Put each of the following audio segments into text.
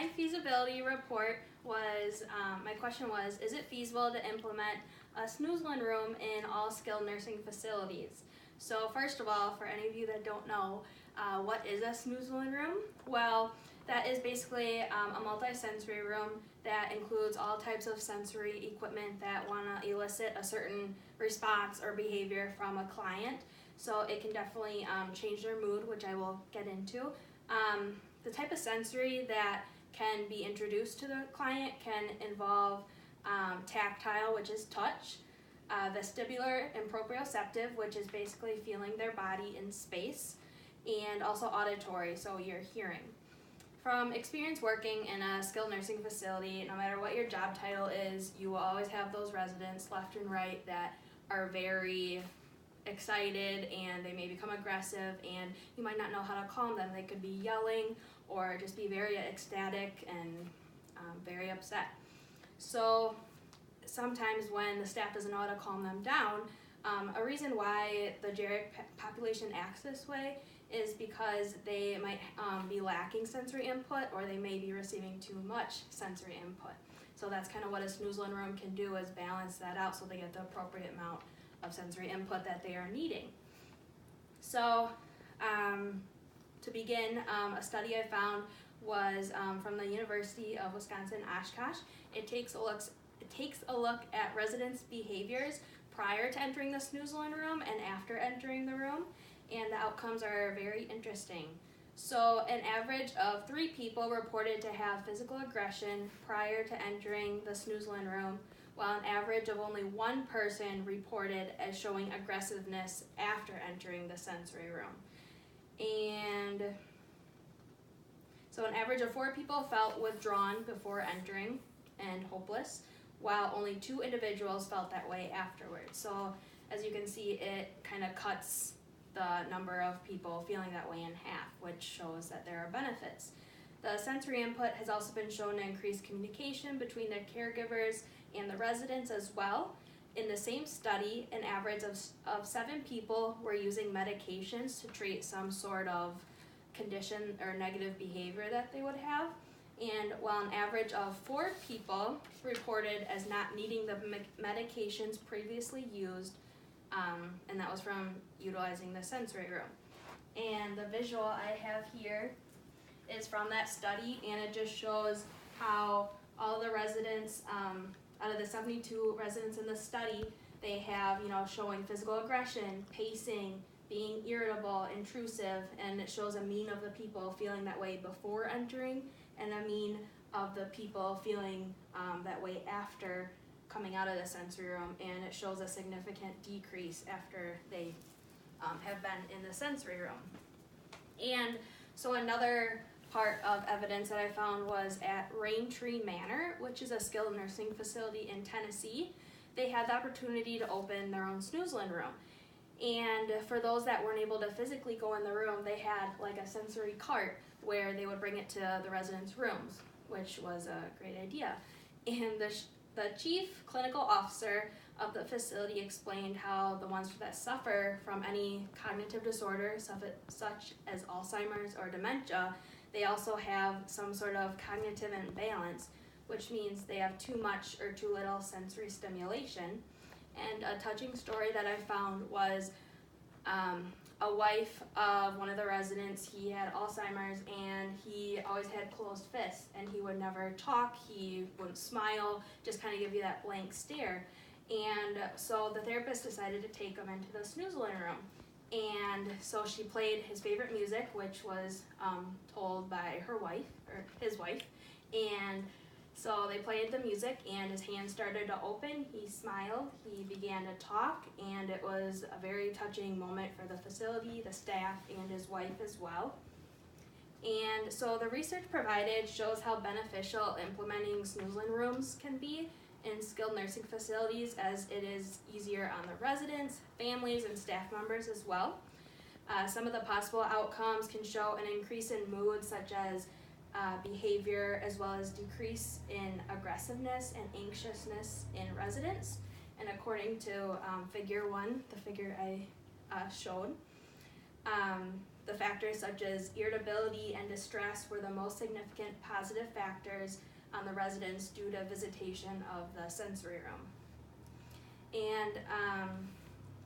my feasibility report was, my question was, is it feasible to implement a snoozling room in all skilled nursing facilities? So first of all, for any of you that don't know, what is a snoozling room? Well, that is basically a multi-sensory room that includes all types of sensory equipment that want to elicit a certain response or behavior from a client. So it can definitely change their mood, which I will get into. The type of sensory that can be introduced to the client can involve tactile, which is touch, vestibular and proprioceptive, which is basically feeling their body in space, and also auditory, so your hearing. From experience working in a skilled nursing facility, no matter what your job title is, you will always have those residents left and right that are very excited and they may become aggressive, and you might not know how to calm them. They could be yelling or just be very ecstatic and very upset. So sometimes when the staff doesn't know how to calm them down, a reason why the geriatric population acts this way is because they might be lacking sensory input, or they may be receiving too much sensory input. So that's kind of what a snoozling room can do, is balance that out so they get the appropriate amount of sensory input that they are needing. So to begin, a study I found was from the University of Wisconsin-Oshkosh. It takes a look at residents' behaviors prior to entering the snoozling room and after entering the room, and the outcomes are very interesting. So an average of 3 people reported to have physical aggression prior to entering the snoozling room, while an average of only 1 person reported as showing aggressiveness after entering the sensory room. And so an average of 4 people felt withdrawn before entering and hopeless, while only 2 individuals felt that way afterwards. So as you can see, it kind of cuts the number of people feeling that way in half, which shows that there are benefits. The sensory input has also been shown to increase communication between the caregivers and the residents as well. In the same study, an average of 7 people were using medications to treat some sort of condition or negative behavior that they would have. And while an average of 4 people reported as not needing the medications previously used, and that was from utilizing the sensory room. And the visual I have here is from that study, and it just shows how all the residents, out of the 72 residents in the study, they have, showing physical aggression, pacing, being irritable, intrusive, and it shows a mean of the people feeling that way before entering, and a mean of the people feeling that way after coming out of the sensory room, and it shows a significant decrease after they have been in the sensory room. And so another part of evidence that I found was at Raintree Manor, which is a skilled nursing facility in Tennessee. They had the opportunity to open their own snoozling room. And for those that weren't able to physically go in the room, they had like a sensory cart where they would bring it to the residents' rooms, which was a great idea. And the chief clinical officer of the facility explained how the ones that suffer from any cognitive disorder, such as Alzheimer's or dementia, they also have some sort of cognitive imbalance, which means they have too much or too little sensory stimulation. And a touching story that I found was a wife of one of the residents. He had Alzheimer's, and he always had closed fists, and he would never talk, he wouldn't smile, just kind of give you that blank stare. And so the therapist decided to take him into the snoozling room. And so she played his favorite music, which was told by her wife, or his wife, and so they played the music, and his hands started to open. He smiled, he began to talk, and it was a very touching moment for the facility, the staff, and his wife as well. And so the research provided shows how beneficial implementing snoozling rooms can be in skilled nursing facilities, as it is easier on the residents, families, and staff members as well. Some of the possible outcomes can show an increase in mood, such as behavior, as well as decrease in aggressiveness and anxiousness in residents. And according to figure 1, the figure I showed, The factors such as irritability and distress were the most significant positive factors on the residents due to visitation of the sensory room. And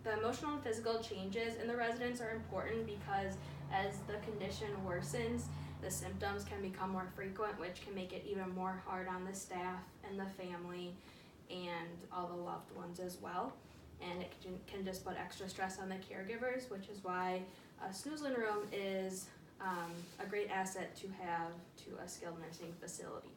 the emotional and physical changes in the residents are important because as the condition worsens, the symptoms can become more frequent, which can make it even more hard on the staff and the family and all the loved ones as well. And it can just put extra stress on the caregivers, which is why a snoozling room is a great asset to have to a skilled nursing facility.